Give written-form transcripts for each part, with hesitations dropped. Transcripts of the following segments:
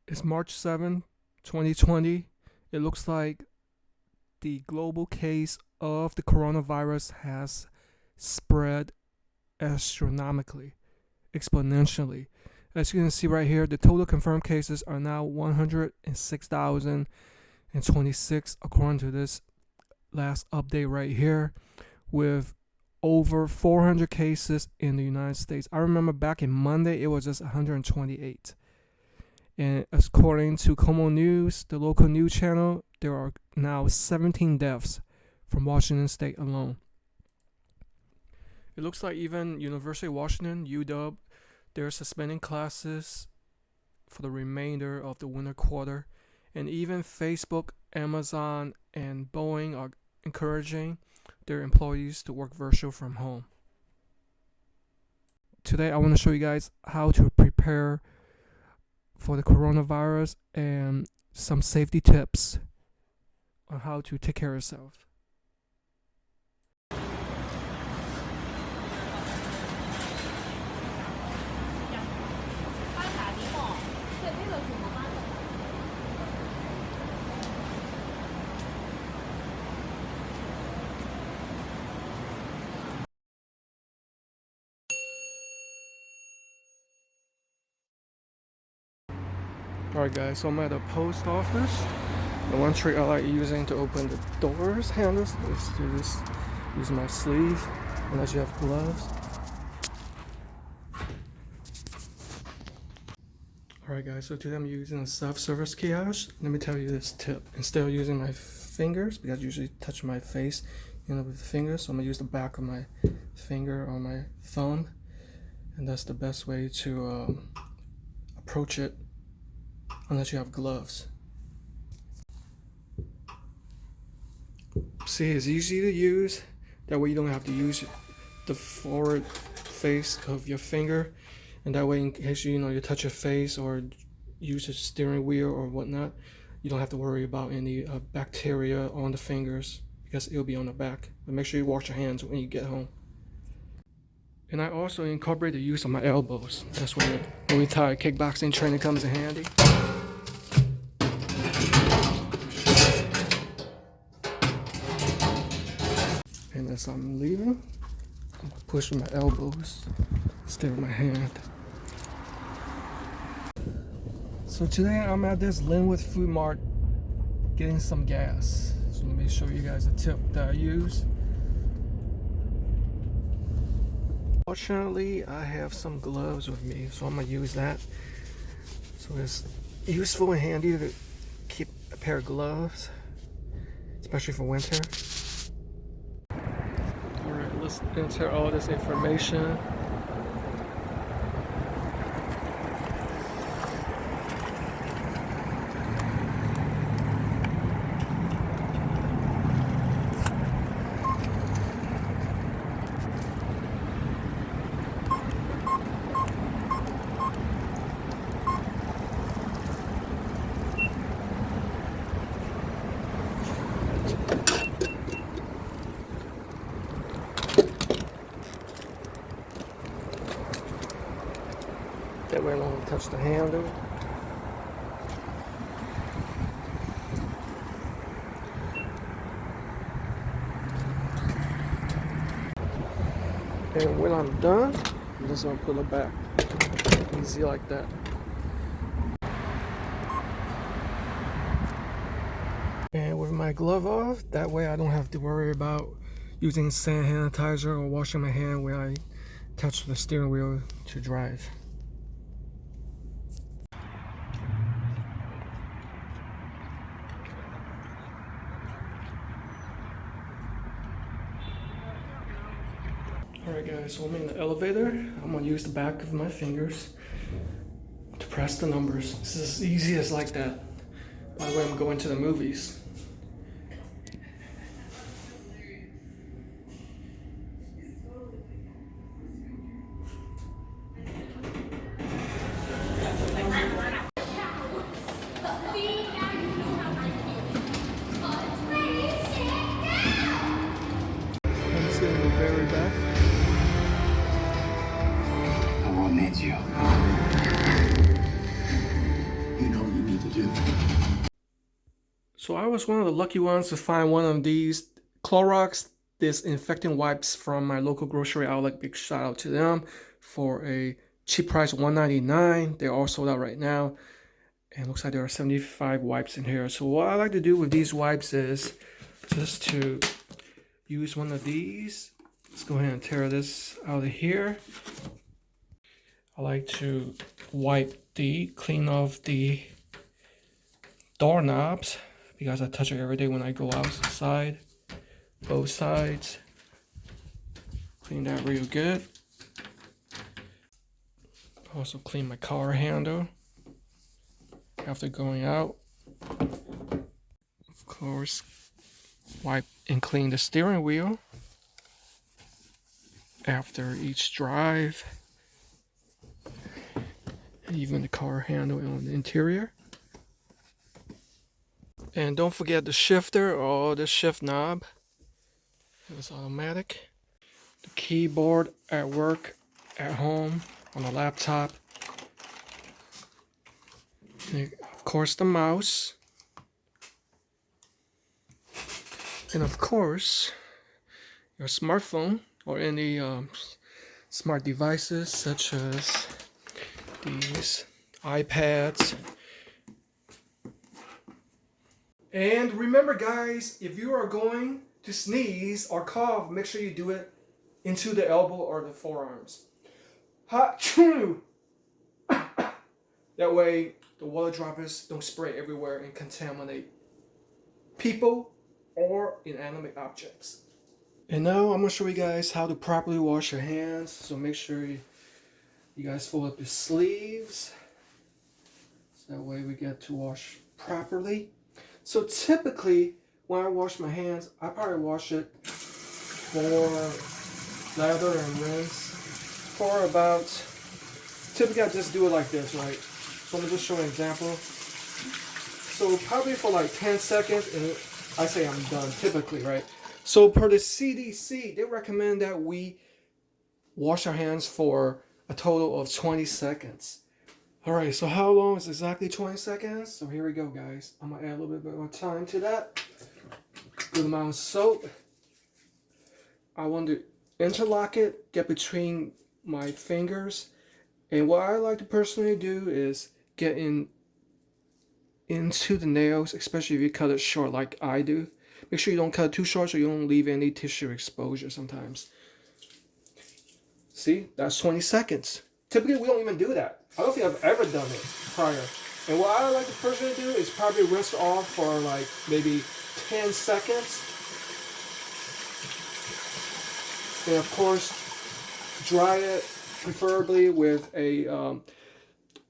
It's March 7, 2020. It looks like the global case of the coronavirus has spread astronomically, exponentially. As you can see right here, the total confirmed cases are now 106,026 according to this last update right here, with over 400 cases in the United States. I remember back in Monday, it was just 128. And according to Como News, the local news channel, there are now 17 deaths from Washington State alone. It looks like even University of Washington, UW, they're suspending classes for the remainder of the winter quarter. And even Facebook, Amazon, and Boeing are encouraging their employees to work virtual from home. Today, I want to show you guys how to prepare for the coronavirus and some safety tips on how to take care of yourself. Alright guys, so I'm at the post office. The one trick I like using to open the doors handles is to just use my sleeve unless you have gloves. Alright guys, so today I'm using a self-service kiosk. Let me tell you this tip. Instead of using my fingers, because I usually touch my face with the fingers, so I'm gonna use the back of my finger or my thumb, and that's the best way to approach it unless you have gloves. See, it's easy to use. That way you don't have to use the forward face of your finger, and that way in case you touch your face or use a steering wheel or whatnot, you don't have to worry about any bacteria on the fingers because it'll be on the back. But make sure you wash your hands when you get home. And I also incorporate the use of my elbows. That's where really tired kickboxing training comes in handy. And as I'm leaving, I'm gonna push with my elbows instead of my hand. So today I'm at this Linwood Food Mart getting some gas. So let me show you guys a tip that I use. Fortunately, I have some gloves with me, so I'm gonna use that. So it's useful and handy to keep a pair of gloves, especially for winter. Alright, let's enter all this information. That way I don't touch the handle. And when I'm done, I'm just gonna put it back. Easy like that. And with my glove off, that way I don't have to worry about using hand sanitizer or washing my hand when I touch the steering wheel to drive. Alright guys, so I'm in the elevator. I'm gonna use the back of my fingers to press the numbers. This is as easy as like that. By the way, I'm going to the movies. I'm sitting in the very back. I won't need you. You know you So I was one of the lucky ones to find one of these Clorox disinfecting wipes from my local grocery outlet. Big shout out to them for a cheap price, $1.99. They're all sold out right now. And it looks like there are 75 wipes in here. So what I like to do with these wipes is just to use one of these. Let's go ahead and tear this out of here. I like to clean off the doorknobs because I touch it every day when I go outside. Both sides. Clean that real good. Also clean my car handle after going out. Of course, wipe and clean the steering wheel after each drive. And even the car handle on the interior. And don't forget the shifter or the shift knob. It's automatic. The keyboard at work, at home, on the laptop. And of course the mouse. And of course your smartphone or any smart devices such as these iPads. And remember guys, if you are going to sneeze or cough, make sure you do it into the elbow or the forearms. Ha-choo! That way the water droplets don't spray everywhere and contaminate people or inanimate objects. And now I'm going to show you guys how to properly wash your hands. So make sure you guys fold up your sleeves. So that way we get to wash properly. So typically when I wash my hands, I probably wash it for lather and rinse for about, typically I just do it like this, right? So I'm going to just show an example. So probably for like 10 seconds and I say I'm done typically, right? So per the CDC, they recommend that we wash our hands for a total of 20 seconds. All right, so how long is exactly 20 seconds? So here we go, guys. I'm gonna add a little bit more time to that. Good amount of soap. I want to interlock it, get between my fingers. And what I like to personally do is get into the nails, especially if you cut it short like I do. Make sure you don't cut it too short so you don't leave any tissue exposure sometimes. See, that's 20 seconds. Typically, we don't even do that. I don't think I've ever done it prior. And what I like to personally do is probably rinse off for like maybe 10 seconds. And of course, dry it preferably with a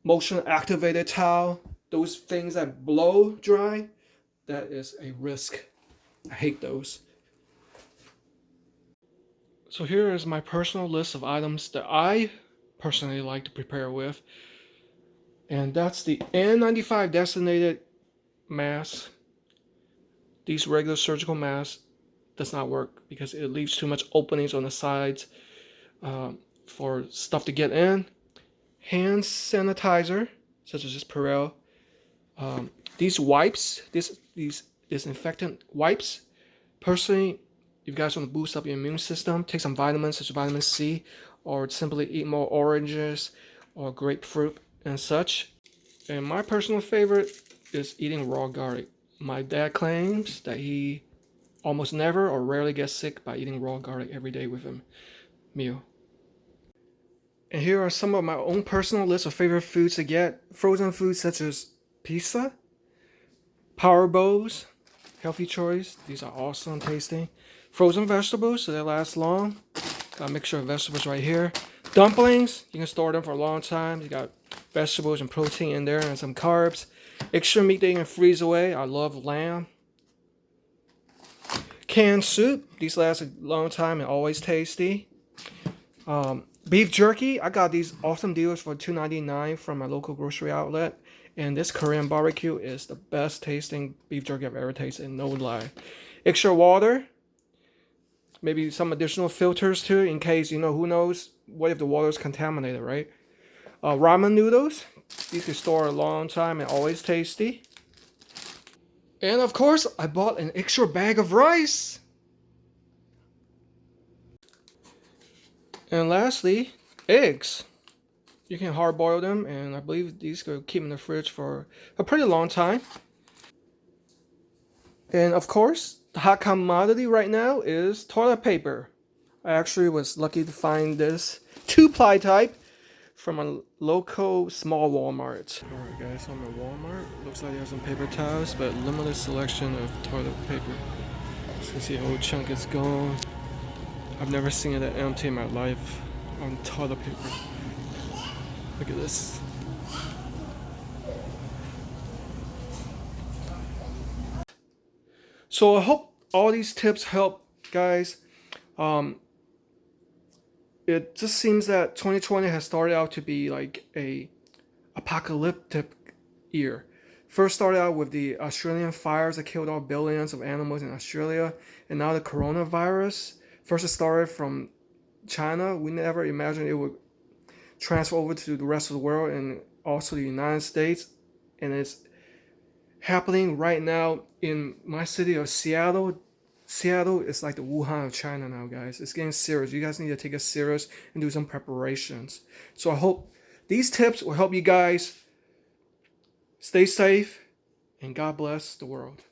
motion activated towel. Those things that blow dry, that is a risk. I hate those. So here is my personal list of items that I personally like to prepare with. And that's the N95 designated mask. These regular surgical masks does not work because it leaves too much openings on the sides for stuff to get in. Hand sanitizer, such as this Perel. These wipes, these disinfectant wipes. Personally, if you guys want to boost up your immune system, take some vitamins such as vitamin C, or simply eat more oranges or grapefruit and such. And my personal favorite is eating raw garlic. My dad claims that he almost never or rarely gets sick by eating raw garlic every day with him meal. And here are some of my own personal list of favorite foods to get. Frozen foods such as pizza, power bowls, healthy choice. These are awesome tasting. Frozen vegetables, so they last long. Got a mixture of vegetables right here. Dumplings, you can store them for a long time. You got vegetables and protein in there and some carbs. Extra meat that you can freeze away. I love lamb. Canned soup, these last a long time and always tasty. Beef jerky, I got these awesome deals for $2.99 from my local grocery outlet. And this Korean barbecue is the best tasting beef jerky I've ever tasted, no lie. Extra water. Maybe some additional filters too, in case, who knows, what if the water is contaminated, right? Ramen noodles, You can store a long time and always tasty. And of course, I bought an extra bag of rice. And lastly, eggs. You can hard boil them, and I believe these could keep in the fridge for a pretty long time. And of course, the hot commodity right now is toilet paper. I actually was lucky to find this 2-ply type from a local small Walmart. Alright guys, I'm at Walmart. Looks like they have some paper towels, but limited selection of toilet paper. As you can see, a whole chunk is gone. I've never seen it that empty in my life on toilet paper. Look at this. So I hope all these tips help, guys. It just seems that 2020 has started out to be like a apocalyptic year. First started out with the Australian fires that killed all billions of animals in Australia, and now the coronavirus. First it started from China. We never imagined it would transfer over to the rest of the world and also the United States, and it's happening right now in my city of Seattle. Seattle is like the Wuhan of China now, guys. It's getting serious. You guys need to take it serious and do some preparations. So I hope these tips will help you guys stay safe, and God bless the world.